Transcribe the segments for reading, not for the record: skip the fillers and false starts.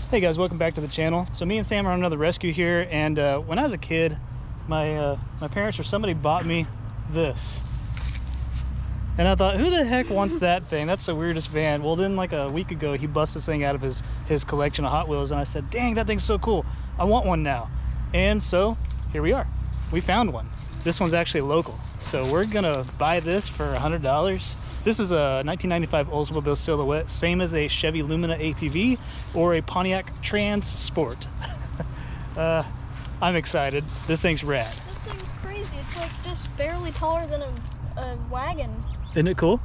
Hey guys, welcome back to the channel. So me and Sam are on another rescue here, and when I was a kid, my parents or somebody bought me this. And I thought, who the heck wants that thing? That's the weirdest van. Well, then like a week ago, he busted this thing out of his collection of Hot Wheels, and I said, dang, that thing's so cool. I want one now. And so here we are. We found one. This one's actually local. So we're gonna buy this for $100. This is a 1995 Oldsmobile Silhouette, same as a Chevy Lumina APV or a Pontiac Trans Sport. I'm excited. This thing's rad. This thing's crazy. It's like just barely taller than a wagon. Isn't it cool?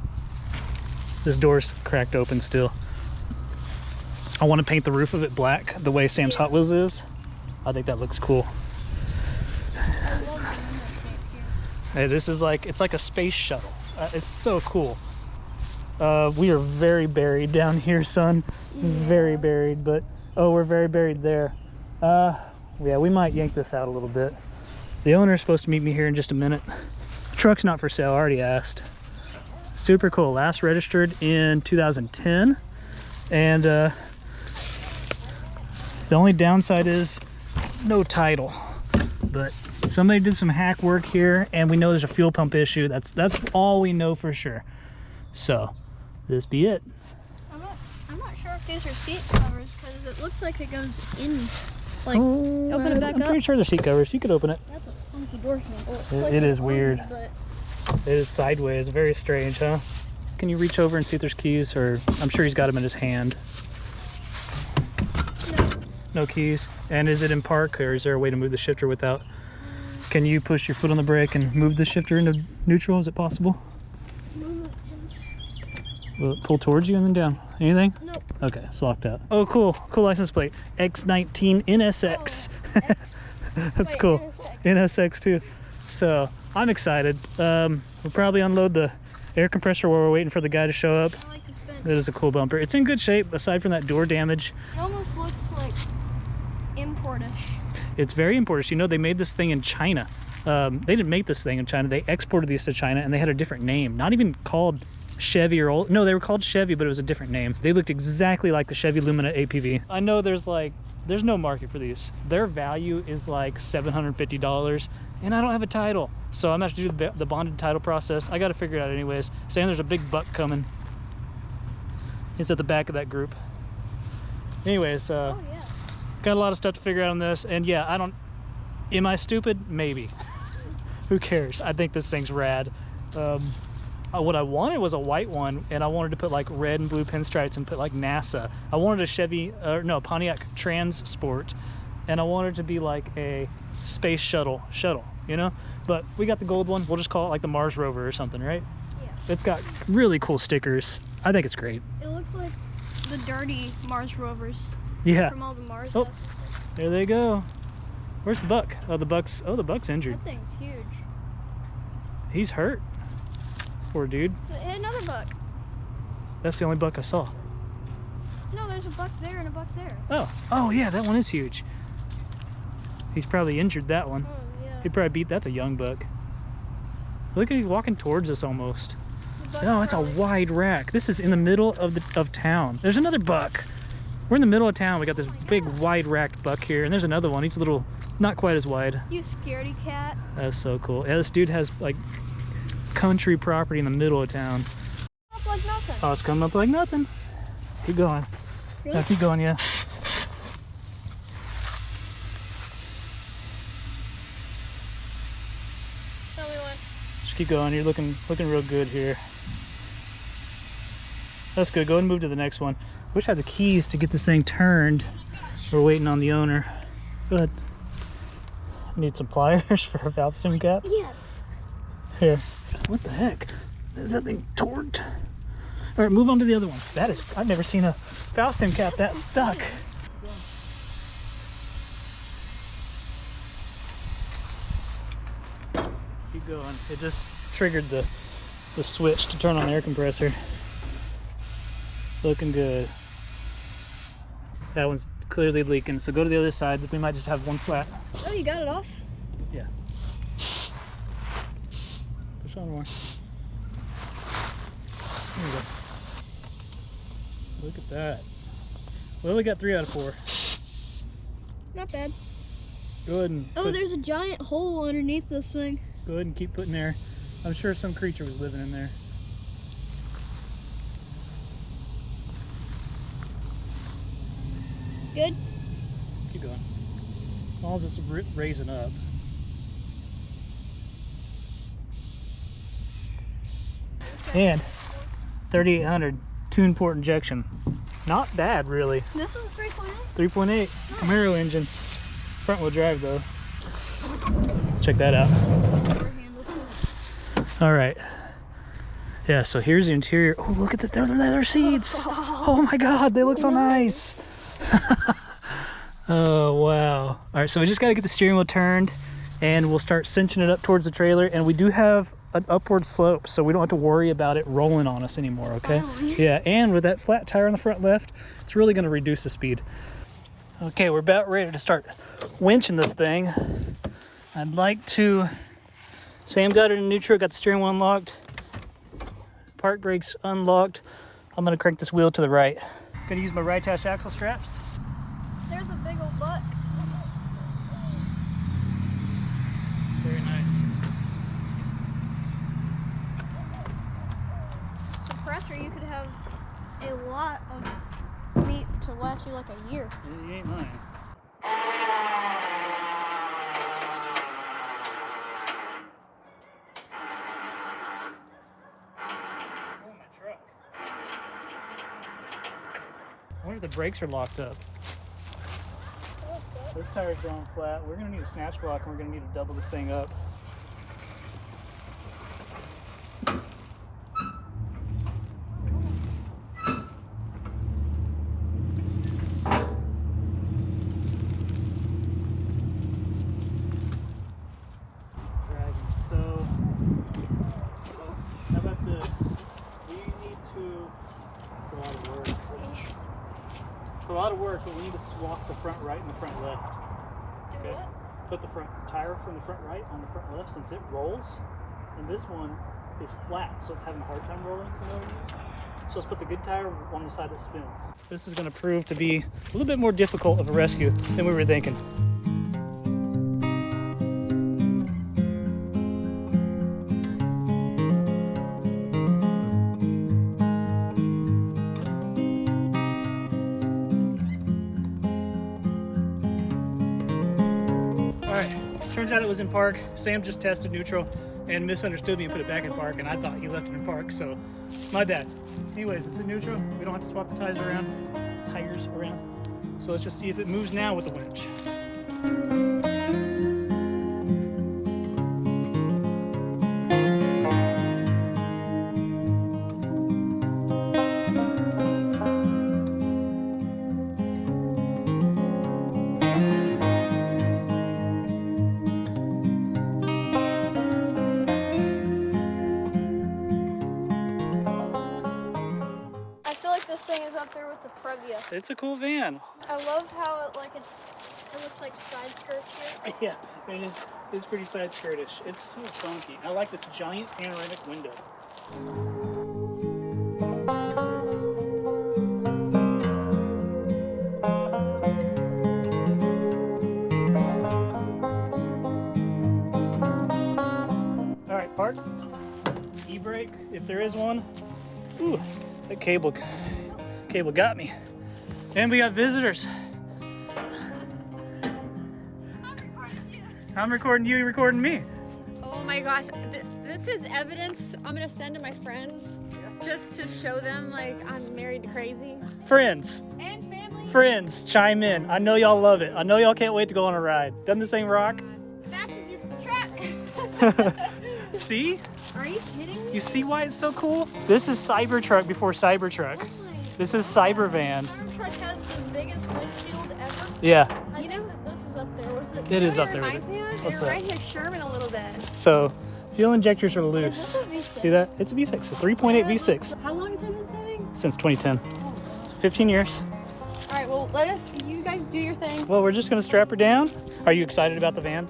This door's cracked open still. I want to paint the roof of it black, the way Sam's Hot Wheels is. I think that looks cool. I love the Lumina shape here. Hey, this is like, it's like a space shuttle. It's so cool. We are very buried down here, son. Yeah. Very buried, but oh, we're very buried there. Yeah, we might yank this out a little bit. The owner's supposed to meet me here in just a minute. The truck's not for sale, I already asked. Super cool. Last registered in 2010, and the only downside is no title, but somebody did some hack work here, and we know there's a fuel pump issue. That's all we know for sure. So this be it. I'm not sure if these are seat covers because it looks like it goes in. Like, open it back up. I'm pretty sure they're seat covers. You could open it. That's a funky door handle. It is weird. But it is sideways. Very strange, huh? Can you reach over and see if there's keys? Or I'm sure he's got them in his hand. No keys. And is it in park, or is there a way to move the shifter without? Can you push your foot on the brake and move the shifter into neutral? Is it possible? Will it pull towards you and then down? Anything? Nope. Okay, it's locked out. Oh, cool. Cool license plate. X19 NSX. Oh, X. That's Wait, cool. NSX. NSX too. So I'm excited. We'll probably unload the air compressor while we're waiting for the guy to show up. I like this bench. That is a cool bumper. It's in good shape aside from that door damage. It almost looks like importish. It's very important. You know, they made this thing in China. They didn't make this thing in China. They exported these to China, and they had a different name. Not even called Chevy or old. No, they were called Chevy, but it was a different name. They looked exactly like the Chevy Lumina APV. I know there's no market for these. Their value is like $750, and I don't have a title. So I'm gonna have to do the bonded title process. I got to figure it out anyways. Saying there's a big buck coming. It's at the back of that group. Anyways, Oh, yeah. got a lot of stuff to figure out on this, and yeah, am I stupid? Maybe. Who cares? I think this thing's rad. What I wanted was a white one, and I wanted to put like red and blue pinstripes and put like NASA. I wanted a Pontiac Trans Sport, and I wanted it to be like a space shuttle, you know? But we got the gold one. We'll just call it like the Mars rover or something, right? Yeah. It's got really cool stickers. I think it's great. It looks like the dirty Mars rovers. Yeah. From all the Mars. Oh, there they go. Where's the buck? Oh, the buck's injured. That thing's huge. He's hurt. Poor dude. Hey, another buck. That's the only buck I saw. No, there's a buck there and a buck there. Oh yeah, that one is huge. He's probably injured that one. Oh, yeah. He probably that's a young buck. Look at he's walking towards us almost. No, it's a wide rack. This is in the middle of town. There's another buck. We're in the middle of town. We got this big wide racked buck here, and there's another one. He's a little, not quite as wide. You scaredy cat. That's so cool. Yeah, this dude has like country property in the middle of town. Up like nothing. Oh, it's coming up like nothing. Keep going. Really? Yeah, keep going, yeah. Tell me when. Just keep going. You're looking real good here. That's good. Go ahead and move to the next one. Wish I had the keys to get this thing turned. We're waiting on the owner. Go ahead. Need some pliers for a valve stem cap? Yes. Here. What the heck? Is that thing torqued? All right, move on to the other ones. I've never seen a valve stem cap that stuck. Keep going. It just triggered the switch to turn on the air compressor. Looking good. That one's clearly leaking, so go to the other side. We might just have one flat. Oh, you got it off? Yeah. Push on more. There you go. Look at that. Well, we got 3 out of 4. Not bad. Go ahead and Oh, there's a giant hole underneath this thing. go ahead and keep putting there. I'm sure some creature was living in there. Good? Keep going. As long as it's raising up. And 3800 2 port injection. Not bad, really. This is a 3.8? 3.8 Camaro engine. Front wheel drive though. Check that out. All right. Yeah, so here's the interior. Oh, look at the leather seats. Oh my God, they look so nice. Oh, wow. All right, so we just got to get the steering wheel turned and we'll start cinching it up towards the trailer. And we do have an upward slope, so we don't have to worry about it rolling on us anymore, okay? Finally. Yeah, and with that flat tire on the front left, it's really going to reduce the speed. Okay, we're about ready to start winching this thing. I'd like to... Sam got it in neutral, got the steering wheel unlocked. Park brakes unlocked. I'm going to crank this wheel to the right. Going to use my right attach axle straps. There's a big old butt. Very nice. Suppressor, you could have a lot of meat to last you like a year. It ain't mine. Oh, my truck. I wonder if the brakes are locked up. This tire's going flat. We're going to need a snatch block and we're going to need to double this thing up. So, how about this? We need to, it's a lot of work. It's a lot of work, but we need to swap the front right and the front left. Do Okay. what? Put the front tire from the front right on the front left since it rolls, and this one is flat, so it's having a hard time rolling. You know what I mean? So let's put the good tire on the side that spins. This is going to prove to be a little bit more difficult of a rescue than we were thinking. Turns out it was in park. Sam just tested neutral and misunderstood me and put it back in park, and I thought he left it in park, so my bad. Anyways, it's in neutral. We don't have to swap the tires around. So let's just see if it moves now with the winch. This thing is up there with the Previa. It's a cool van. I love how it looks like side skirts here. Yeah, it is. It's pretty side skirtish. It's so funky. I like this giant panoramic window. All right, park. E-brake, if there is one. Ooh, that cable got me. And we got visitors. I'm recording you, you're recording me. Oh my gosh, this is evidence I'm gonna send to my friends just to show them like I'm married to crazy. Friends. And family. Friends, chime in. I know y'all love it. I know y'all can't wait to go on a ride. Doesn't this thing rock? Matches your truck. See? Are you kidding me? You see why it's so cool? This is Cybertruck before Cybertruck. This is Cybervan. Cybertruck has the biggest windshield ever. Yeah. I think that this is up there with it. It is up It there with reminds it. me of? What's It that? reminds me of Sherman a little bit. So, fuel injectors are loose. Is this a V6? See that? It's a V6, a 3.8 V6 How long has it been sitting? since 2010. 15 years. All right, well, you guys do your thing. Well, we're just gonna strap her down. Are you excited about the van?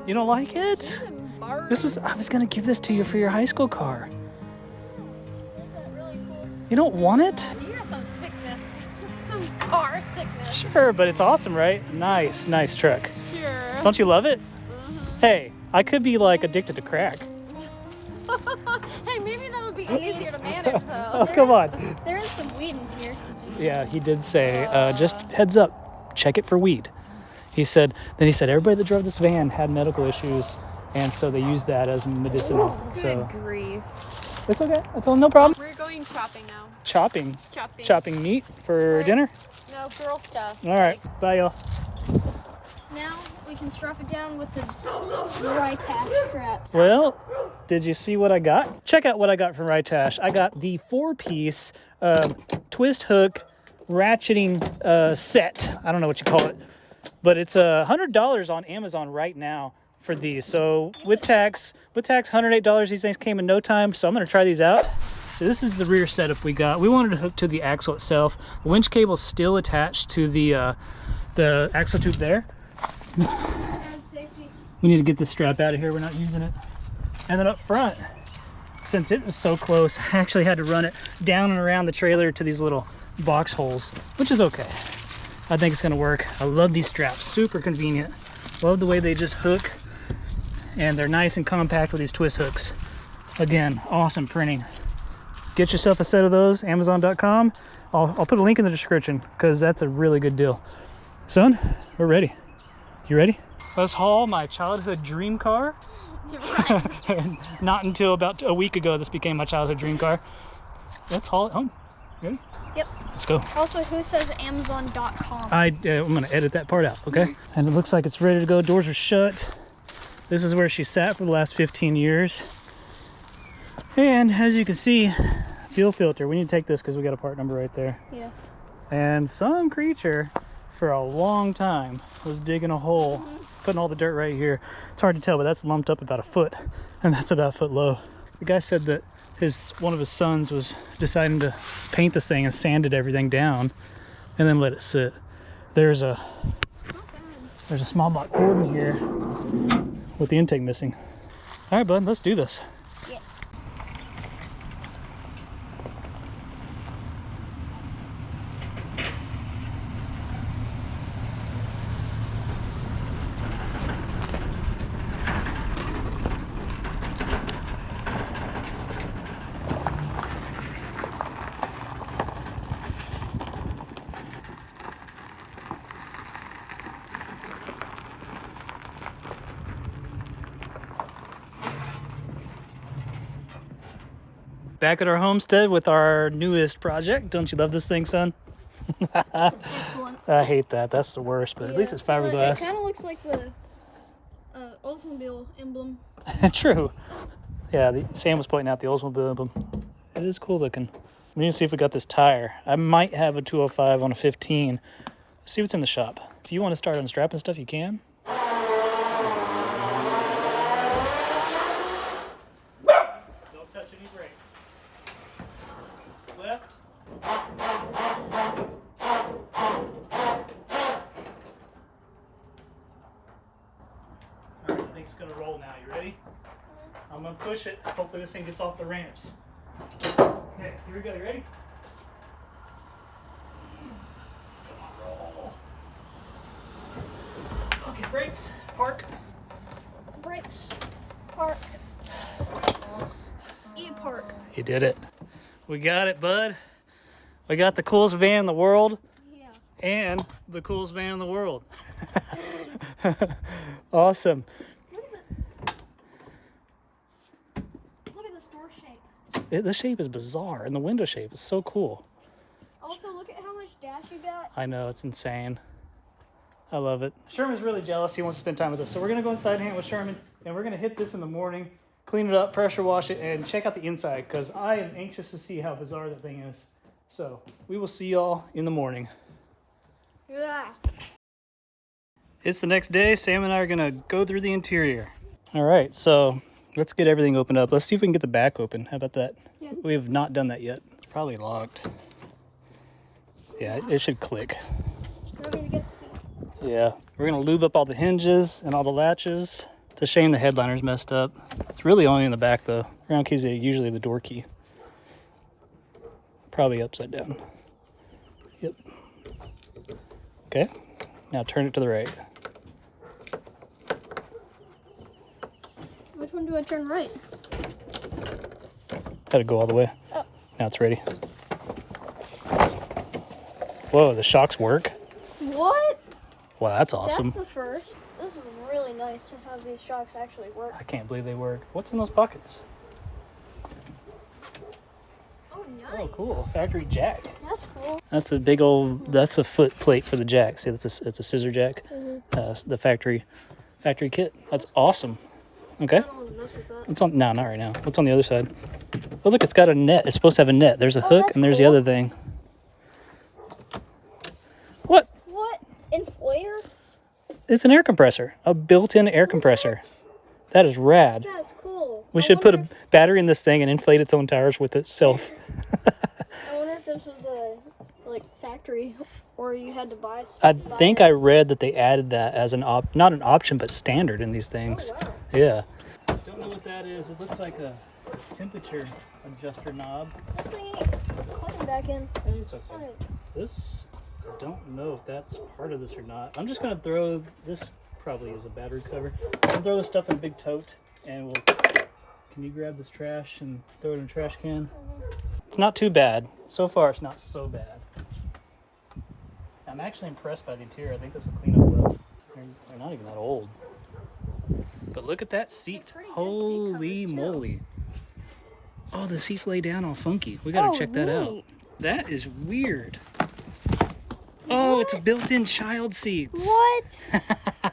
You don't like it? I was gonna give this to you for your high school car. Is that really cool? You don't want it? You got some sickness. Some car sickness. Sure, but it's awesome, right? Nice truck. Sure. Don't you love it? Hey, I could be like addicted to crack. Hey, maybe that'll be easier to manage though. Oh, come on. There is some weed in here. Yeah, he did say, just heads up, check it for weed. He said, everybody that drove this van had medical issues, and so they used that as medicinal. Good So grief. it's okay. It's no problem. We're going shopping now. Chopping meat for Right. dinner. No, girl stuff. All right, bye y'all. Now we can strap it down with the Rytash straps. Well, did you see what I got? Check out what I got from Rytash. I got the 4-piece twist hook ratcheting set. I don't know what you call it, but it's $100 on Amazon right now for these. So with tax, $108. These things came in no time. So I'm gonna try these out. So this is the rear setup we got. We wanted to hook to the axle itself. The winch cable's still attached to the axle tube there. We need to get this strap out of here. We're not using it. And then up front, since it was so close, I actually had to run it down and around the trailer to these little box holes, which is okay. I think it's gonna work. I love these straps, super convenient. Love the way they just hook, and they're nice and compact with these twist hooks. Again, awesome printing. Get yourself a set of those, Amazon.com. I'll put a link in the description because that's a really good deal. Son, we're ready. You ready? Let's haul my childhood dream car. Not until about a week ago this became my childhood dream car. Let's haul it home. Ready? Yep. Let's go. Also, who says Amazon.com? I'm gonna edit that part out, okay? And it looks like it's ready to go. Doors are shut. This is where she sat for the last 15 years. And as you can see, fuel filter. We need to take this because we got a part number right there. Yeah. And some creature for a long time was digging a hole, putting all the dirt right here. It's hard to tell, but that's lumped up about a foot, and that's about a foot low. The guy said that one of his sons was deciding to paint this thing and sanded everything down and then let it sit. There's a small block Ford in here with the intake missing. All right, bud, let's do this. Yeah. Back at our homestead with our newest project. Don't you love this thing, son? Excellent. I hate that. That's the worst, but at least it's fiberglass. It kind of looks like the Oldsmobile emblem. True. Yeah, Sam was pointing out the Oldsmobile emblem. It is cool looking. We need to see if we got this tire. I might have a 205 on a 15. Let's see what's in the shop. If you want to start unstrapping stuff, you can. Don't touch any brakes. Left. Alright, I think it's gonna roll now. You ready? I'm gonna push it. Hopefully this thing gets off the ramps. Okay, here we go. You ready? Come on, roll. Okay, brakes. Park. Brakes. Park. E-park. You did it. We got it, bud. We got the coolest van in the world. Yeah. And the coolest van in the world. Awesome. Look at this door shape. The shape is bizarre, and the window shape is so cool. Also, look at how much dash you got. I know, it's insane. I love it. Sherman's really jealous. He wants to spend time with us. So we're going to go inside and hang out with Sherman, and we're going to hit this in the morning, clean it up, pressure wash it, and check out the inside, because I am anxious to see how bizarre that thing is. So we will see y'all in the morning. Yeah. It's the next day. Sam and I are going to go through the interior. All right, so let's get everything opened up. Let's see if we can get the back open. How about that? Yeah. We have not done that yet. It's probably locked. Yeah, it should click. You want me to get the key? Yeah, we're going to lube up all the hinges and all the latches. It's a shame the headliner's messed up. It's really only in the back, though. Ground keys are usually the door key. Probably upside down. Yep. Okay. Now turn it to the right. Which one do I turn right? Had to go all the way. Oh. Now it's ready. Whoa, the shocks work? What? Wow, that's awesome. That's the first. This is really nice to have these shocks actually work. I can't believe they work. What's in those pockets? Oh, nice. Oh, cool. Factory jack. That's cool. That's a big old, that's a foot plate for the jack. See, it's a scissor jack. The factory kit. That's awesome. Okay. I don't want to mess with that. It's on, no, not right now. What's on the other side? Oh, look, it's got a net. It's supposed to have a net. There's a hook that's and there's cool. the other thing. What? What? Inflator? It's an air compressor. A built-in air compressor. That is rad. That's cool. We should put a battery in this thing and inflate its own tires with itself. I wonder if this was a factory or you had to buy. I think I read that they added that as not an option, but standard in these things. Oh, wow. Yeah. Don't know what that is. It looks like a temperature adjuster knob. This thing ain't clicking back in. Hey, it's okay. This, I don't know if that's part of this or not. I'm just gonna throw this. Probably is a battery cover. I'll throw this stuff in a big tote, and we'll. Can you grab this trash and throw it in a trash can? It's not too bad. So far, it's not so bad. I'm actually impressed by the interior. I think this will clean up well. They're not even that old. But look at that seat. Pretty good seat Holy covers, too. moly. Oh, the seats lay down all funky. We gotta check that out. neat. That is weird. Oh, it's built-in child seats. What?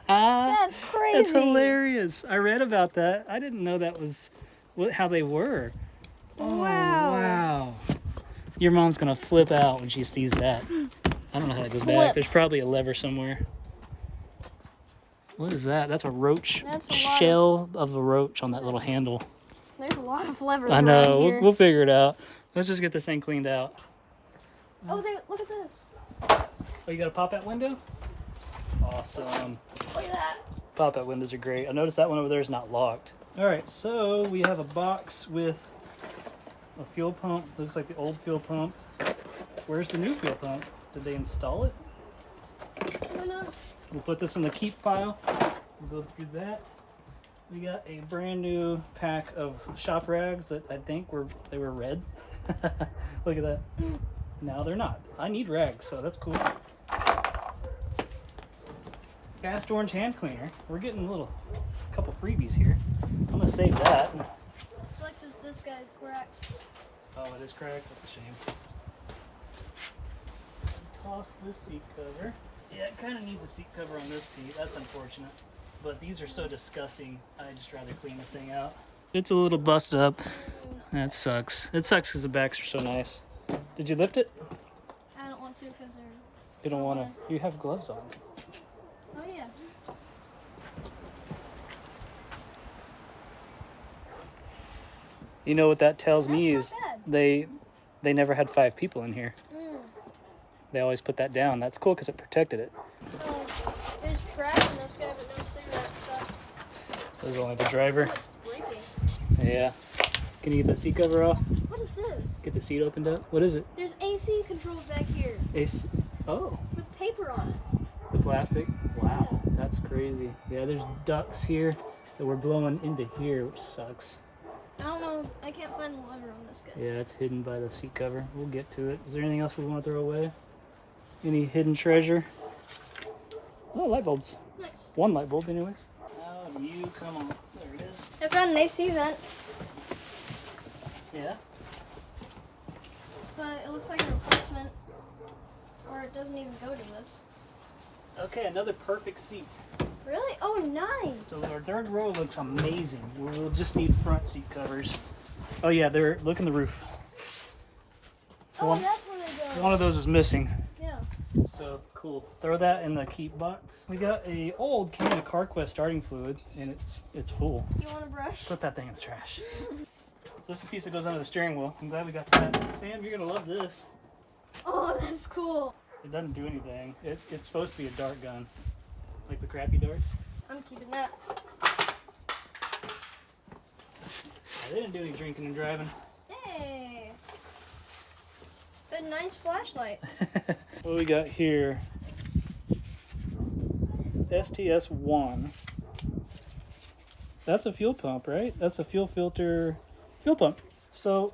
That's crazy. That's hilarious. I read about that. I didn't know that was how they were. Oh, wow. Your mom's gonna flip out when she sees that. I don't know how that goes back. There's probably a lever somewhere. What is that? That's a roach. That's a shell of a roach on that little handle. There's a lot of levers I know. around here. We'll figure it out. Let's just get this thing cleaned out. Oh, look at this. Oh, you got a pop-out window? Awesome. Look at that. Pop-out windows are great. I noticed that one over there is not locked. All right, so we have a box with a fuel pump. Looks like the old fuel pump. Where's the new fuel pump? Did they install it? Who knows? We'll put this in the keep pile. We'll go through that. We got a brand new pack of shop rags that I think were red. Look at that. Now they're not. I need rags, so that's cool. Fast orange hand cleaner. We're getting a couple freebies here. I'm gonna save that. It's like this guy's cracked. Oh, it is cracked. That's a shame. Toss this seat cover. Yeah, it kind of needs a seat cover on this seat. That's unfortunate. But these are so disgusting. I'd just rather clean this thing out. It's a little busted up. That sucks. It sucks because the backs are so nice. Did you lift it? I don't want to because they're... You don't want to. You have gloves on. Oh, yeah. You know what that tells me That's is not bad. they never had 5 people in here. Mm. They always put that down. That's cool because it protected it. Oh, there's trash in this guy, but no cigarette stuff. There's only the driver. Oh, it's breaking. Yeah. Can you get the seat cover off? What is this? Get the seat opened up? What is it? There's AC controls back here Oh, with paper on it. the plastic? Wow, that's crazy. Yeah, there's ducts here that we're blowing into here, which sucks. I don't know. I can't find the lever on this guy. Yeah, it's hidden by the seat cover. We'll get to it. Is there anything else we want to throw away? Any hidden treasure? Oh, light bulbs. Nice. One light bulb anyways. Oh, you come on. There it is. I found an AC vent, Yeah. but it looks like a replacement, or it doesn't even go to this. Okay, another perfect seat. Really? Oh, nice. So our third row looks amazing. We'll just need front seat covers. Oh yeah, look in the roof. Oh, that's where they go. One of those is missing. Yeah. So cool. Throw that in the keep box. We got a old can of CarQuest starting fluid, and it's full. You want a brush? Put that thing in the trash. This is the piece that goes under the steering wheel. I'm glad we got that. Sam, you're gonna love this. Oh, that's cool. It doesn't do anything. It's supposed to be a dart gun, like the crappy darts. I'm keeping that. They didn't do any drinking and driving. Hey. A nice flashlight. What we got here? STS1. That's a fuel pump, right? That's a fuel filter fuel pump. So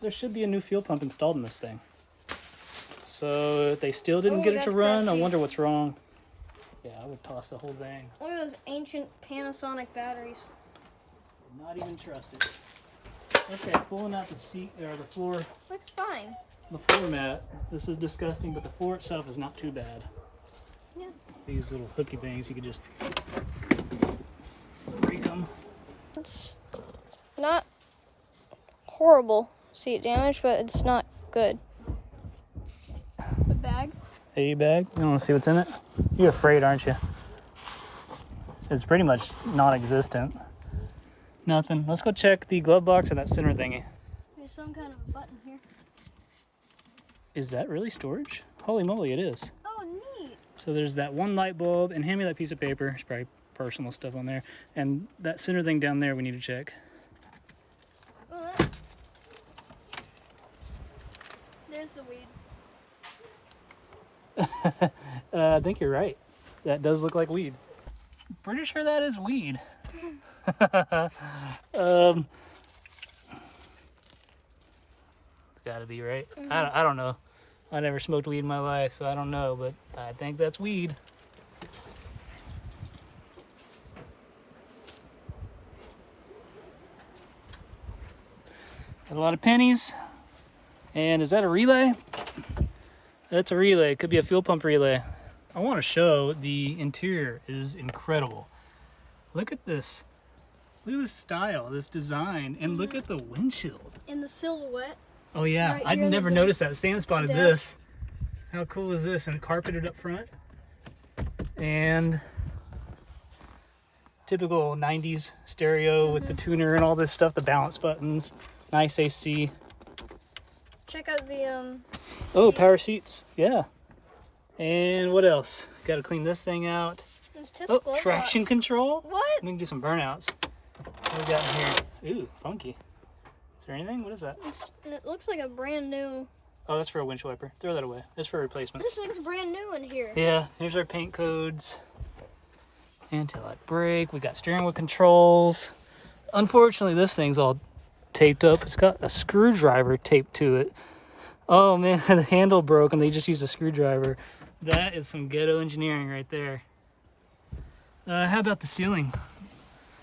there should be a new fuel pump installed in this thing. So they still didn't get it to run. I wonder what's wrong. Yeah, I would toss the whole thing. Look at those ancient Panasonic batteries. Not even trust it. Okay, pulling out the seat or the floor. Looks fine. The floor mat. This is disgusting, but the floor itself is not too bad. Yeah. These little hooky things, you could just break them. It's not horrible seat damage, but it's not good. The bag? Hey, bag. You want to see what's in it? You're afraid, aren't you? It's pretty much non-existent. Nothing. Let's go check the glove box and that center thingy. There's some kind of a button here. Is that really storage? Holy moly, it is. Oh, neat. So there's that one light bulb, and hand me that piece of paper. It's probably personal stuff on there. And that center thing down there we need to check. Oh, there's the weed. I think you're right. That does look like weed. Pretty sure that is weed. It's gotta be right. I don't know. I never smoked weed in my life, so I don't know, but I think that's weed. Got a lot of pennies. And is that a relay? That's a relay. It could be a fuel pump relay. I want to show the interior is incredible. Look at this. Look at this style, this design, and look at the windshield. And the Silhouette. Oh yeah, Right I'd here in never the noticed that. Sam spotted Yeah. this. How cool is this? And carpeted up front. And typical 90s stereo with the tuner and all this stuff, the balance buttons, nice AC. Check out the Oh, power seats, yeah. And what else? Got to clean this thing out. there's two Oh, split traction locks. control. What? We can do some burnouts. What we got in here? Ooh, funky. Is there anything? What is that? It looks like a brand new. Oh, that's for a winch wiper. Throw that away. That's for replacement. This thing's brand new in here. Yeah, here's our paint codes. Anti-lock brake. We got steering wheel controls. Unfortunately, this thing's all taped up. It's got a screwdriver taped to it. Oh man, the handle broke and they just used a screwdriver. That is some ghetto engineering right there. How about the ceiling?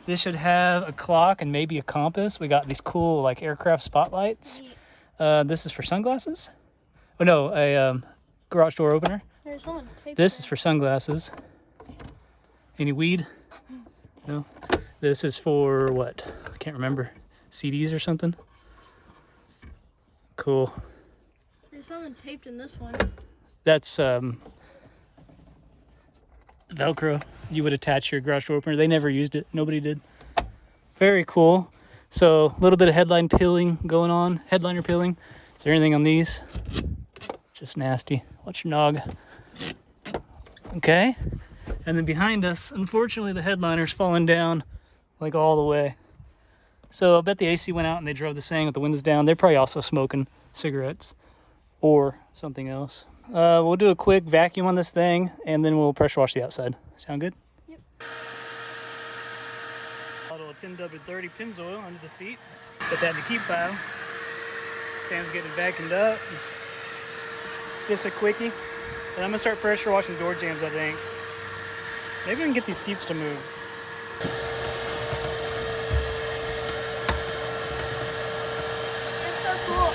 This should have a clock and maybe a compass. We got these cool like aircraft spotlights. This is for sunglasses. Oh no, a garage door opener. There's someone taped This is for sunglasses. Any weed? No. This is for what? I can't remember. CDs or something? Cool. There's someone taped in this one. That's Velcro. You would attach your garage door opener. They never used it. Nobody did. Very cool. So a little bit of headline peeling going on. Headliner peeling. Is there anything on these? Just nasty. Watch your nog. Okay. And then behind us, unfortunately, the headliner's falling down like all the way. So I bet the AC went out and they drove this thing with the windows down. They're probably also smoking cigarettes or something else. We'll do a quick vacuum on this thing and then we'll pressure wash the outside. Sound good? Yep. Bottle of 10W30 Pennzoil under the seat. Put that in the keep pile. Sam's getting it vacuumed up. Just a quickie. And I'm gonna start pressure washing door jambs, I think. Maybe we can get these seats to move. It's so cool.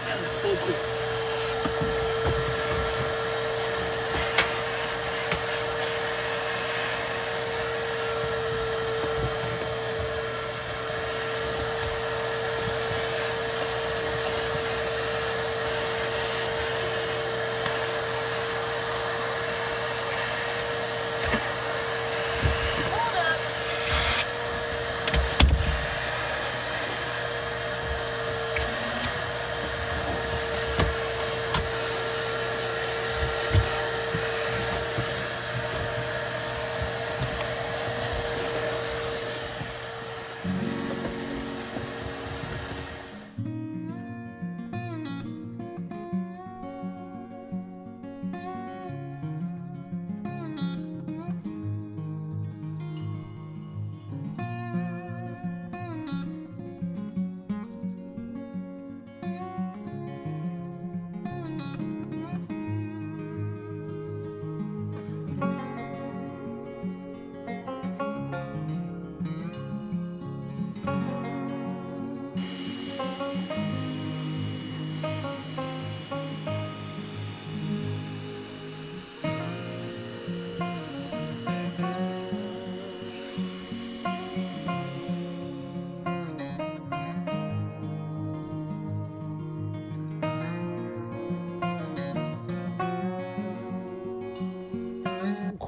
That is so cool. Hold up.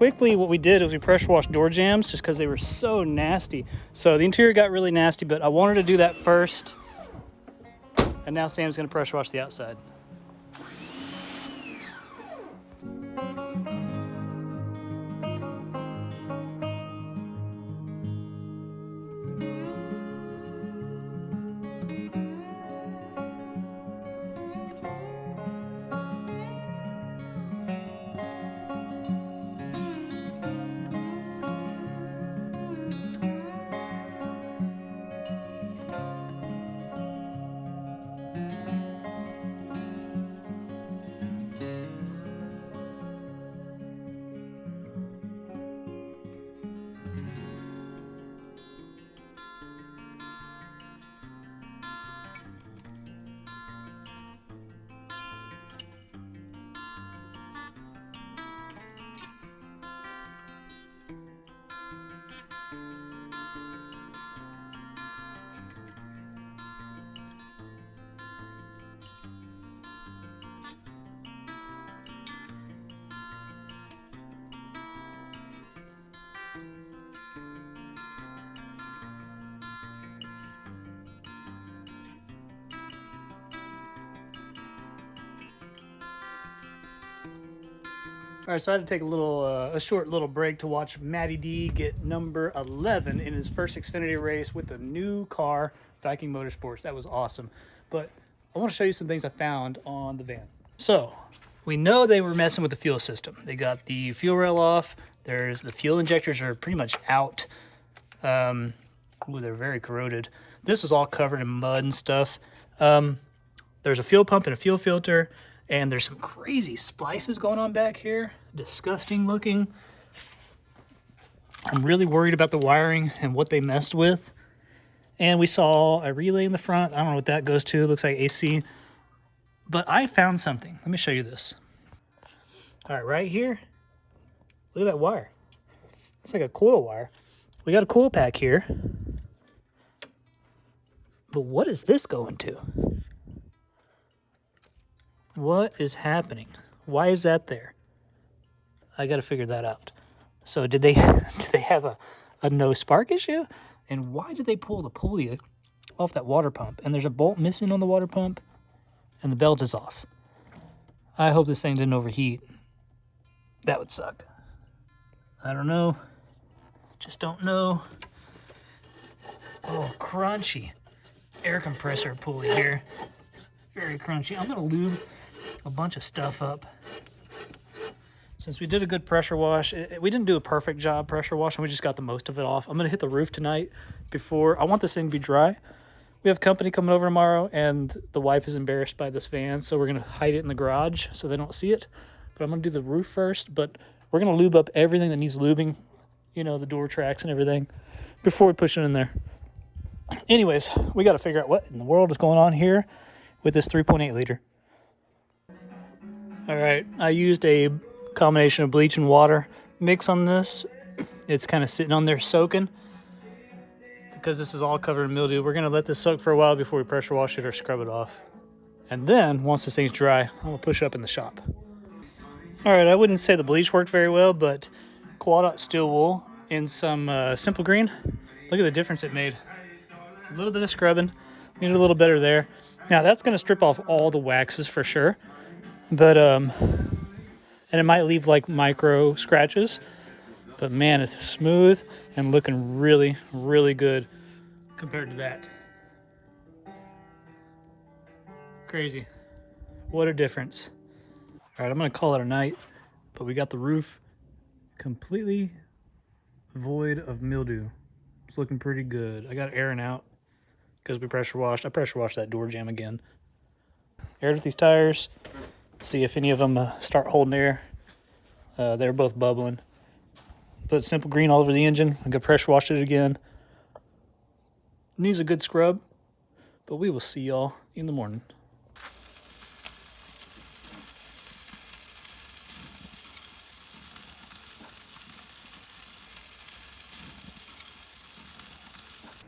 quickly what we did was we pressure washed door jambs just because they were so nasty. So the interior got really nasty, but I wanted to do that first. And now Sam's gonna pressure wash the outside. All right, so I had to take a short little break to watch Matty D get number 11 in his first Xfinity race with the new car, Viking Motorsports. That was awesome. But I want to show you some things I found on the van. So we know they were messing with the fuel system. They got the fuel rail off. The fuel injectors are pretty much out. They're very corroded. This was all covered in mud and stuff. There's a fuel pump and a fuel filter. And there's some crazy splices going on back here. Disgusting looking. I'm really worried about the wiring and what they messed with. And we saw a relay in the front. I don't know what that goes to. It looks like AC. But I found something. Let me show you this. All right here. Look at that wire. It's like a coil wire. We got a coil pack here. But what is this going to? What is happening? Why is that there? I got to figure that out. So did they have a no spark issue? And why did they pull the pulley off that water pump? And there's a bolt missing on the water pump and the belt is off. I hope this thing didn't overheat. That would suck. I don't know. Just don't know. Oh, crunchy. Air compressor pulley here. Very crunchy. I'm going to lube a bunch of stuff up. Since we did a good pressure wash, we didn't do a perfect job pressure washing. We just got the most of it off. I'm going to hit the roof tonight I want this thing to be dry. We have company coming over tomorrow, and the wife is embarrassed by this van, so we're going to hide it in the garage so they don't see it. But I'm going to do the roof first, but we're going to lube up everything that needs lubing, you know, the door tracks and everything, before we push it in there. Anyways, we got to figure out what in the world is going on here with this 3.8 liter. All right, I used a combination of bleach and water mix on this. It's kind of sitting on there soaking because this is all covered in mildew. We're going to let this soak for a while before we pressure wash it or scrub it off. And then, once this thing's dry, I'm going to push it up in the shop. All right, I wouldn't say the bleach worked very well, but Quad Steel Wool in some Simple Green. Look at the difference it made. A little bit of scrubbing. Needed a little better there. Now, that's going to strip off all the waxes for sure. But, and it might leave like micro scratches. But man, it's smooth and looking really, really good compared to that. Crazy. What a difference. All right, I'm going to call it a night. But we got the roof completely void of mildew. It's looking pretty good. I got it airing out because we pressure washed. I pressure washed that door jamb again. Aired with these tires. See if any of them start holding air. They're both bubbling. Put Simple Green all over the engine. I'm going to pressure wash it again. Needs a good scrub, but we will see y'all in the morning.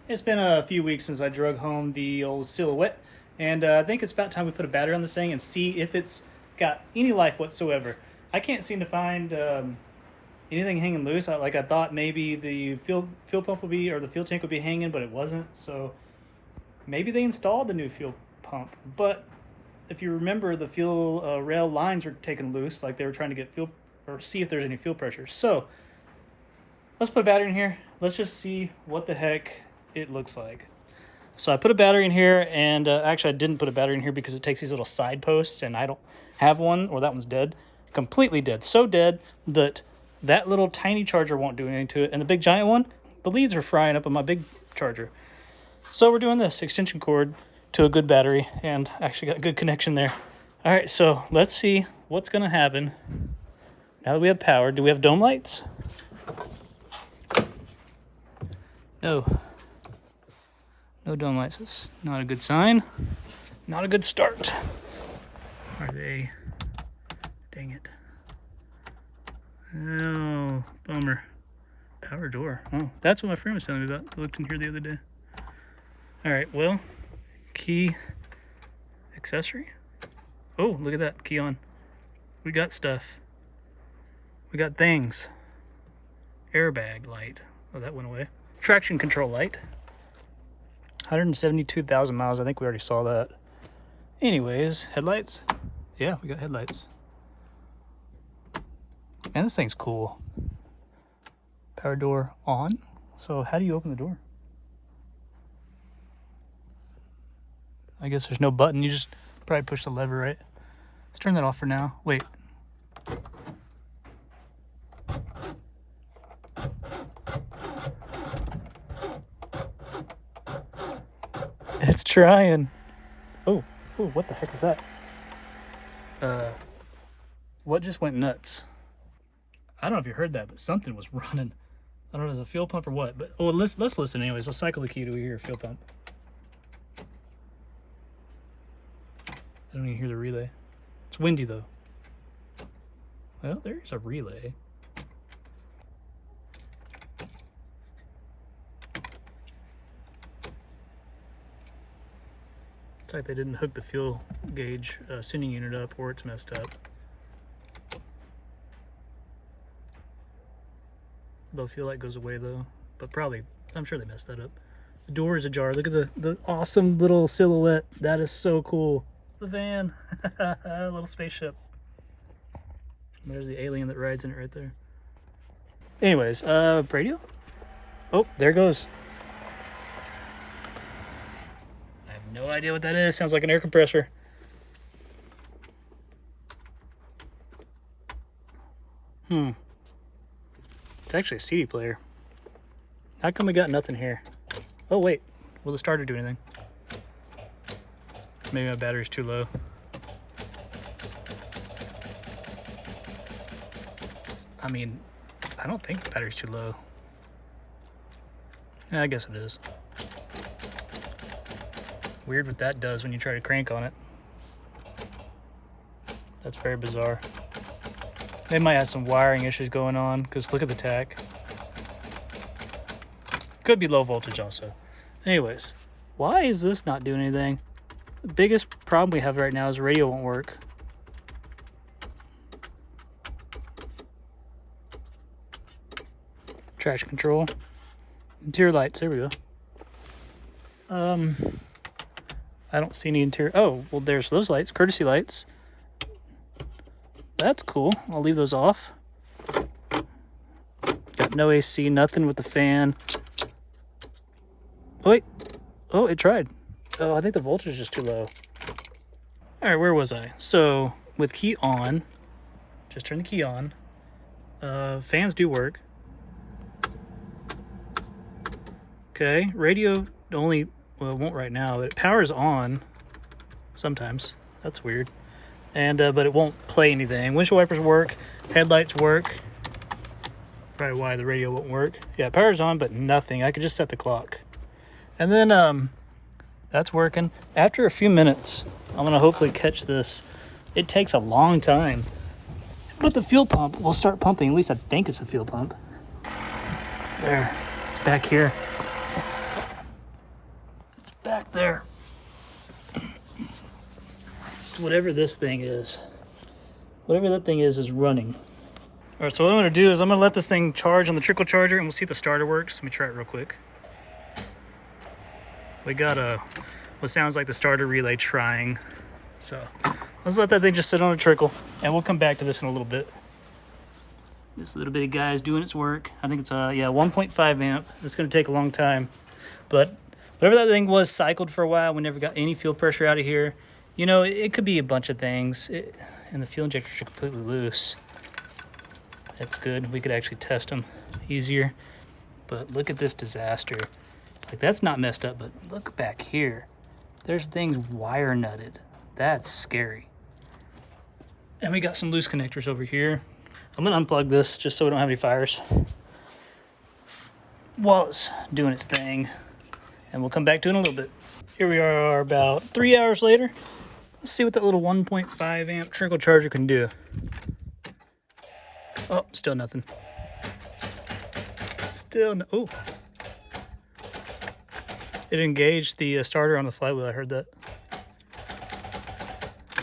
It's been a few weeks since I drug home the old Silhouette, and I think it's about time we put a battery on this thing and see if it's got any life whatsoever. I can't seem to find anything hanging loose. I thought maybe the fuel pump would be, or the fuel tank would be hanging, but it wasn't. So maybe they installed the new fuel pump. But if you remember, the fuel rail lines were taken loose, like they were trying to get fuel, or see if there's any fuel pressure. So let's put a battery in here. Let's just see what the heck it looks like. So I put a battery in here, and actually I didn't put a battery in here because it takes these little side posts, and I don't have one, or that one's dead. Completely dead. So dead that that little tiny charger won't do anything to it, and the big giant one, the leads are frying up on my big charger. So we're doing this extension cord to a good battery, and actually got a good connection there. All right, so let's see what's going to happen now that we have power. Do we have dome lights? No. No dome lights. That's not a good sign. Not a good start. Are they? Dang it. Oh, bummer. Power door. Oh, that's what my friend was telling me about. I looked in here the other day. All right, well, key accessory. Oh, look at that. Key on. We got stuff. We got things. Airbag light. Oh, that went away. Traction control light. 172,000 miles. I think we already saw that. Anyways, headlights. Yeah, we got headlights. Man, this thing's cool. Power door on. So how do you open the door? I guess there's no button. You just probably push the lever, right? Let's turn that off for now. Wait. It's trying. Oh, what the heck is that? What just went nuts? I don't know if you heard that, but something was running. I don't know if it's a fuel pump or what, but let's listen anyways. Let's cycle the key to hear a fuel pump. I don't even hear the relay. It's windy though. Well, there's a relay. It's like they didn't hook the fuel gauge sending unit up, or it's messed up. The fuel light goes away though, but probably, I'm sure they messed that up. The door is ajar. Look at the awesome little Silhouette. That is so cool. The van, little spaceship. There's the alien that rides in it right there. Anyways, radio? Oh, there it goes. I have no idea what that is. Sounds like an air compressor. It's actually a CD player. How come we got nothing here? Oh wait, will the starter do anything? Maybe my battery's too low. I mean, I don't think the battery's too low. Yeah, I guess it is. Weird what that does when you try to crank on it. That's very bizarre. They might have some wiring issues going on, because look at the tach. Could be low voltage also. Anyways, why is this not doing anything? The biggest problem we have right now is the radio won't work. Traction control. Interior lights, there we go. I don't see any interior. Oh, well, there's those lights, courtesy lights. That's cool. I'll leave those off. Got no AC, nothing with the fan. Oh, wait. Oh, it tried. Oh, I think the voltage is just too low. All right, where was I? So, with key on, just turn the key on. Fans do work. Okay, radio only, well, it won't right now, but it powers on sometimes. That's weird. And but it won't play anything. Windshield wipers work, headlights work. Probably why the radio won't work. Yeah, it powers on, but nothing. I could just set the clock. And then that's working. After a few minutes, I'm gonna hopefully catch this. It takes a long time, but the fuel pump will start pumping. At least I think it's a fuel pump. There, it's back here. It's back there. Whatever this thing is, whatever that thing is running. All right, so what I'm gonna do is I'm gonna let this thing charge on the trickle charger and we'll see if the starter works. Let me try it real quick. We got what sounds like the starter relay trying. So let's let that thing just sit on a trickle and we'll come back to this in a little bit. This little bitty guy is doing its work. I think it's 1.5 amp. It's gonna take a long time, but whatever that thing was cycled for a while. We never got any fuel pressure out of here. You know, it could be a bunch of things, and the fuel injectors are completely loose. That's good. We could actually test them easier. But look at this disaster. Like, that's not messed up, but look back here. There's things wire nutted. That's scary. And we got some loose connectors over here. I'm gonna unplug this just so we don't have any fires while it's doing its thing. And we'll come back to it in a little bit. Here we are about 3 hours later. Let's see what that little 1.5 amp trickle charger can do. Oh, still nothing. Still no, oh. It engaged the starter on the flywheel, I heard that.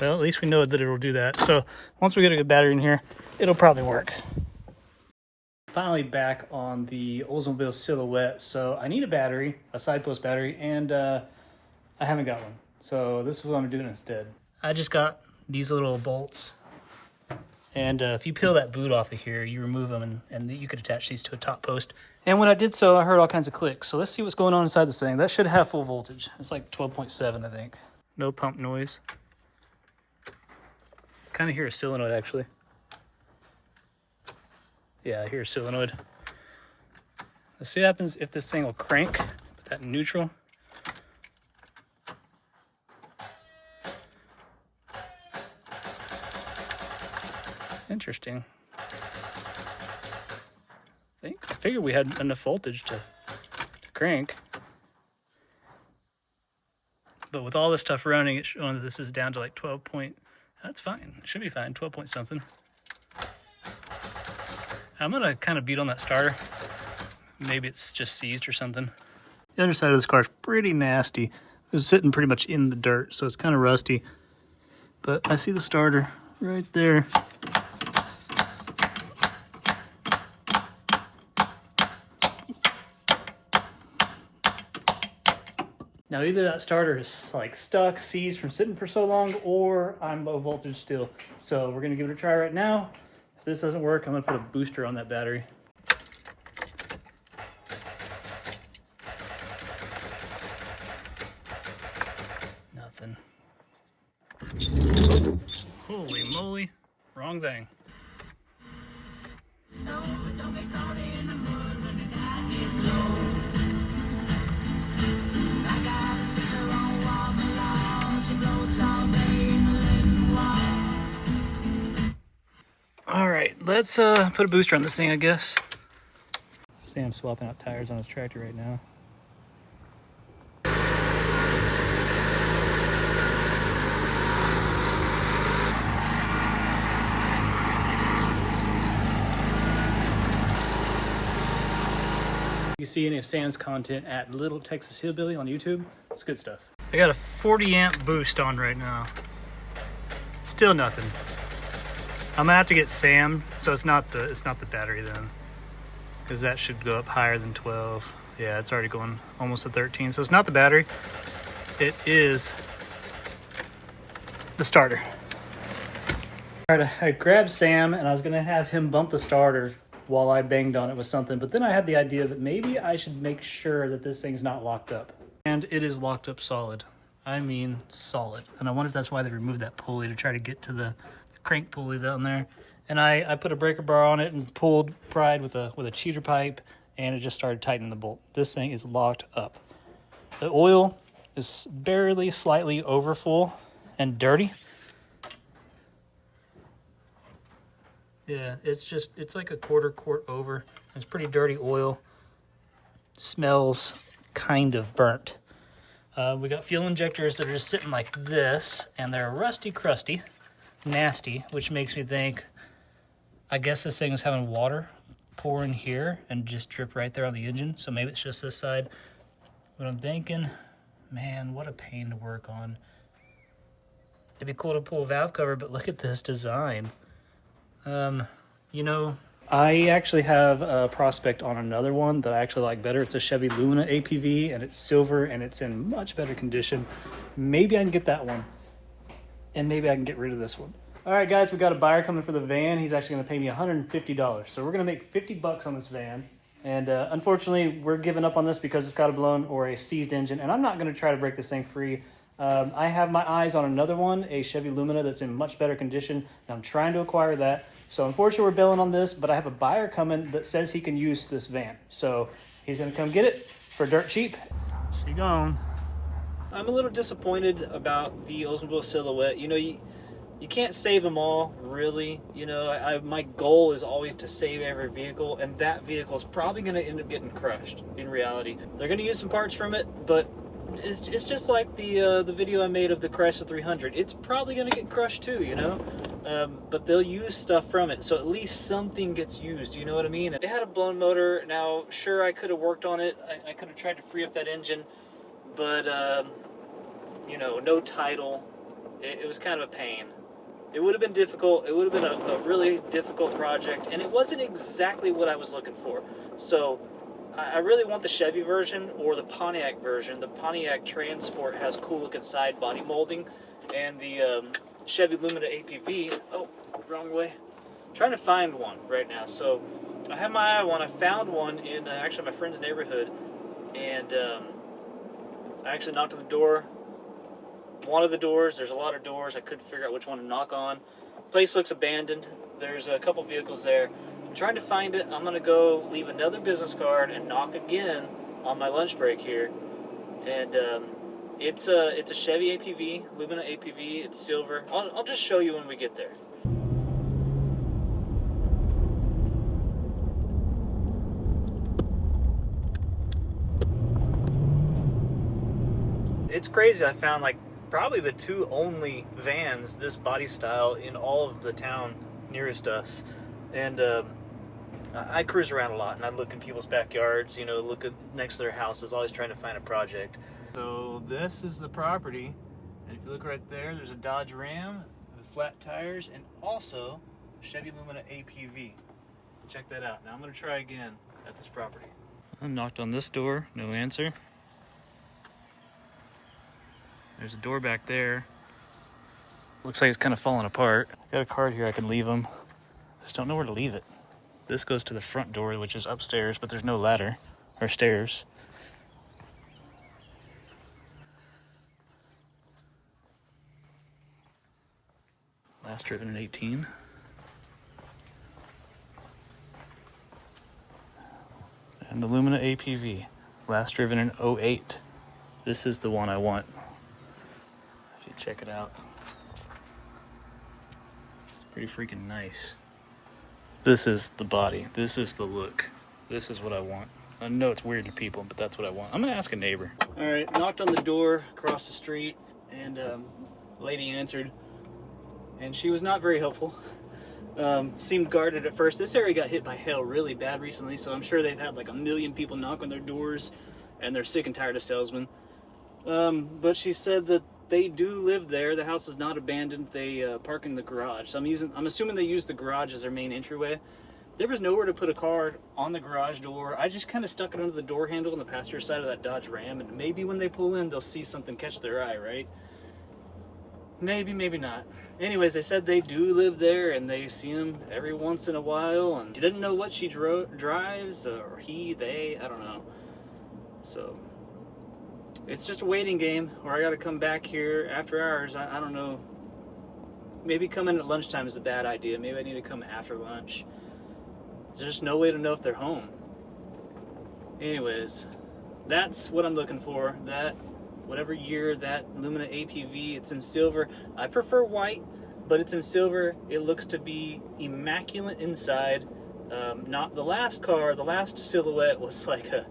Well, at least we know that it'll do that. So once we get a good battery in here, it'll probably work. Finally back on the Oldsmobile Silhouette. So I need a battery, a side post battery, and I haven't got one. So this is what I'm doing instead. I just got these little bolts. And if you peel that boot off of here, you remove them and you could attach these to a top post. And when I did so, I heard all kinds of clicks. So let's see what's going on inside this thing. That should have full voltage. It's like 12.7, I think. No pump noise. Kind of hear a solenoid, actually. Yeah, I hear a solenoid. Let's see what happens if this thing will crank. Put that in neutral. Interesting. I figured we had enough voltage to crank. But with all this stuff running, it's showing that this is down to like 12 point. That's fine. It should be fine. 12 point something. I'm gonna kind of beat on that starter. Maybe it's just seized or something. The other side of this car is pretty nasty. It was sitting pretty much in the dirt, so it's kind of rusty. But I see the starter right there. Now either that starter is like stuck, seized from sitting for so long, or I'm low voltage still. So we're gonna give it a try right now. If this doesn't work, I'm gonna put a booster on that battery. Nothing. Holy moly, wrong thing. All right, let's put a booster on this thing, I guess. Sam's swapping out tires on his tractor right now. You see any of Sam's content at Little Texas Hillbilly on YouTube. It's good stuff. I got a 40 amp boost on right now. Still nothing. I'm gonna have to get Sam, so it's not the battery then, because that should go up higher than 12. Yeah, it's already going almost to 13. So it's not the battery. It is the starter. All right, I grabbed Sam and I was gonna have him bump the starter while I banged on it with something, but then I had the idea that maybe I should make sure that this thing's not locked up. And it is locked up solid. I mean solid. And I wonder if that's why they removed that pulley, to try to get to the crank pulley down there. And I put a breaker bar on it and pried with a cheater pipe, and it just started tightening the bolt. This thing is locked up. The oil is barely slightly over full and dirty. Yeah, it's like a quarter quart over. It's pretty dirty oil. Smells kind of burnt. We got fuel injectors that are just sitting like this, and they're rusty crusty, nasty, which makes me think, I guess this thing is having water pour in here and just drip right there on the engine. So maybe it's just this side. But I'm thinking, man, what a pain to work on. It'd be cool to pull a valve cover, but look at this design. You know, I actually have a prospect on another one that I actually like better. It's a Chevy Lumina APV, and it's silver, and it's in much better condition. Maybe I can get that one, and maybe I can get rid of this one. All right, guys, we got a buyer coming for the van. He's actually going to pay me $150. So we're going to make $50 on this van. And unfortunately, we're giving up on this because it's got a blown or a seized engine, and I'm not going to try to break this thing free. I have my eyes on another one, a Chevy Lumina that's in much better condition, and I'm trying to acquire that. So unfortunately, we're bailing on this, but I have a buyer coming that says he can use this van. So he's going to come get it for dirt cheap. She gone. I'm a little disappointed about the Oldsmobile Silhouette. You know, you can't save them all, really. You know, my goal is always to save every vehicle, and that vehicle is probably going to end up getting crushed in reality. They're going to use some parts from it, but it's just like the video I made of the Chrysler 300. It's probably going to get crushed too, you know? But they'll use stuff from it, so at least something gets used, you know what I mean? It had a blown motor. Now, sure, I could have worked on it. I could have tried to free up that engine, but, you know, no title. It was kind of a pain. It would have been difficult. It would have been a really difficult project, and it wasn't exactly what I was looking for. So I really want the Chevy version or the Pontiac version. The Pontiac Transport has cool looking side body molding, and the Chevy Lumina APV, oh, wrong way. I'm trying to find one right now. So I have my eye on one. I found one in actually my friend's neighborhood, and I actually knocked on the door. One of the doors, there's a lot of doors, I couldn't figure out which one to knock on. Place looks abandoned. There's a couple vehicles there. I'm trying to find it. I'm gonna go leave another business card and knock again on my lunch break here. And it's a Chevy APV, Lumina APV. It's silver. I'll just show you when we get there. It's crazy. I found like probably the two only vans this body style in all of the town nearest us. And I cruise around a lot, and I look in people's backyards, you know, look at next to their houses, always trying to find a project. So this is the property, and if you look right there, there's a Dodge Ram with flat tires, and also a Chevy Lumina APV. Check that out. Now I'm going to try again at this property. I knocked on this door, no answer. There's a door back there. Looks like it's kind of falling apart. Got a card here I can leave them. Just don't know where to leave it. This goes to the front door, which is upstairs, but there's no ladder or stairs. Last driven in 18. And the Lumina APV. Last driven in 08. This is the one I want. Check it out. It's pretty freaking nice. This is the body. This is the look. This is what I want. I know it's weird to people, but that's what I want. I'm gonna ask a neighbor. All right, knocked on the door across the street, and a lady answered, and she was not very helpful. Seemed guarded at first. This area got hit by hail really bad recently, so I'm sure they've had like 1 million people knock on their doors, and they're sick and tired of salesmen. But she said that they do live there. The house is not abandoned. They park in the garage. So I'm assuming they use the garage as their main entryway. There was nowhere to put a card on the garage door. I just kind of stuck it under the door handle on the passenger side of that Dodge Ram, and maybe when they pull in, they'll see something catch their eye, right? Maybe, maybe not. Anyways, they said they do live there, and they see him every once in a while, and she didn't know what she drives, or he, they, I don't know. So it's just a waiting game, or I gotta come back here after hours. I don't know. Maybe coming at lunchtime is a bad idea. Maybe I need to come after lunch. There's just no way to know if they're home. Anyways, that's what I'm looking for. That, whatever year, that Lumina APV, it's in silver. I prefer white, but it's in silver. It looks to be immaculate inside. Not the last car, the last Silhouette was like a,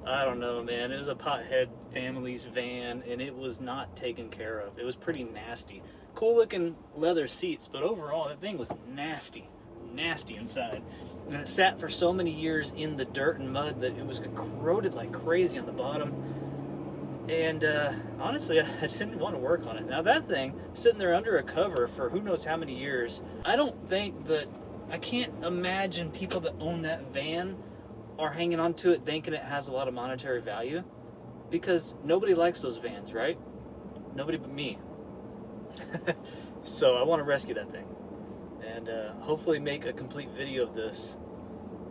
I don't know, man. It was a pothead family's van, and it was not taken care of. It was pretty nasty. Cool looking leather seats, but overall that thing was nasty. Nasty inside. And it sat for so many years in the dirt and mud that it was corroded like crazy on the bottom. And honestly, I didn't want to work on it. Now that thing, sitting there under a cover for who knows how many years, I don't think that I can't imagine people that own that van are hanging on to it thinking it has a lot of monetary value, because nobody likes those vans, right? Nobody but me. So I want to rescue that thing and hopefully make a complete video of this.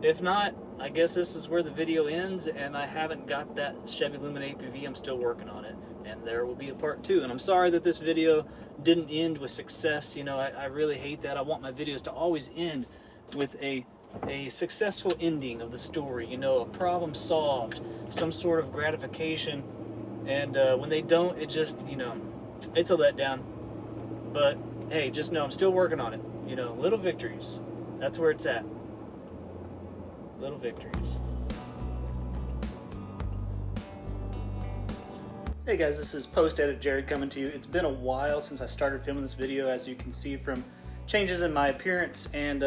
If not, I guess this is where the video ends, and I haven't got that Chevy Lumina APV. I'm still working on it, and there will be a part 2. And I'm sorry that this video didn't end with success. You know, I really hate that. I want my videos to always end with a successful ending of the story, you know, a problem solved, some sort of gratification. And when they don't, it just, you know, it's a letdown. But hey, just know I'm still working on it. You know, little victories. That's where it's at. Little victories. Hey guys, this is post-edit Jared coming to you. It's been a while since I started filming this video, as you can see from changes in my appearance and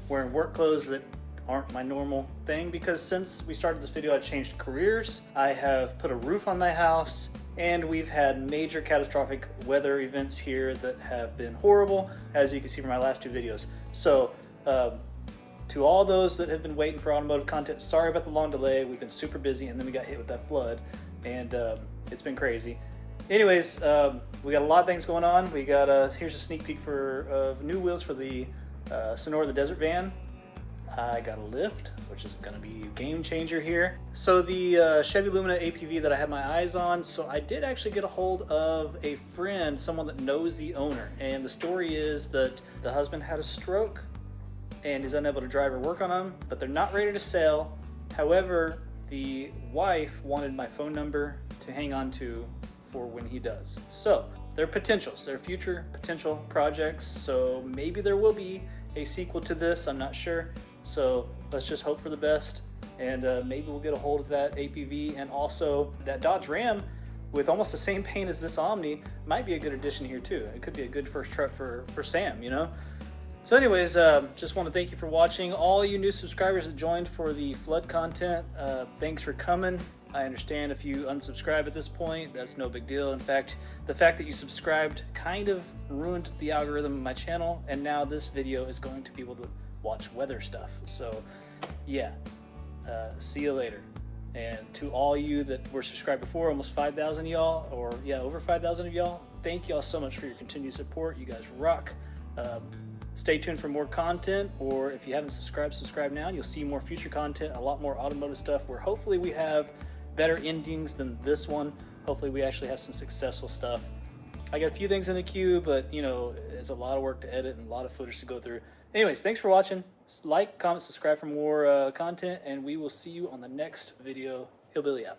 wearing work clothes that aren't my normal thing, because since we started this video I changed careers, I have put a roof on my house, and we've had major catastrophic weather events here that have been horrible, as you can see from my last 2 videos. So to all those that have been waiting for automotive content, sorry about the long delay. We've been super busy, and then we got hit with that flood, and it's been crazy. Anyways, we got a lot of things going on. We got here's a sneak peek for new wheels for the Sonora the Desert van. I got a lift, which is going to be a game changer here. So the Chevy Lumina APV that I had my eyes on, so I did actually get a hold of a friend, someone that knows the owner, and the story is that the husband had a stroke and is unable to drive or work on them, but they're not ready to sell. However, the wife wanted my phone number to hang on to for when he does. So they're potentials, they're future potential projects, so maybe there will be a sequel to this, I'm not sure. So let's just hope for the best, and maybe we'll get a hold of that APV, and also that Dodge Ram with almost the same paint as this Omni might be a good addition here too. It could be a good first truck for Sam, you know? So anyways, just want to thank you for watching. All you new subscribers that joined for the flood content, thanks for coming. I understand if you unsubscribe at this point, that's no big deal. In fact, the fact that you subscribed kind of ruined the algorithm of my channel, and now this video is going to be able to watch weather stuff. So yeah, see you later. And to all you that were subscribed before, almost 5,000 y'all, or yeah, over 5,000 of y'all, thank y'all so much for your continued support. You guys rock. Stay tuned for more content, or if you haven't subscribed, subscribe now, and you'll see more future content, a lot more automotive stuff, where hopefully we have better endings than this one. Hopefully we actually have some successful stuff. I got a few things in the queue, but you know, it's a lot of work to edit and a lot of footage to go through. Anyways, thanks for watching. Like, comment, subscribe for more content, and we will see you on the next video. Hillbilly out.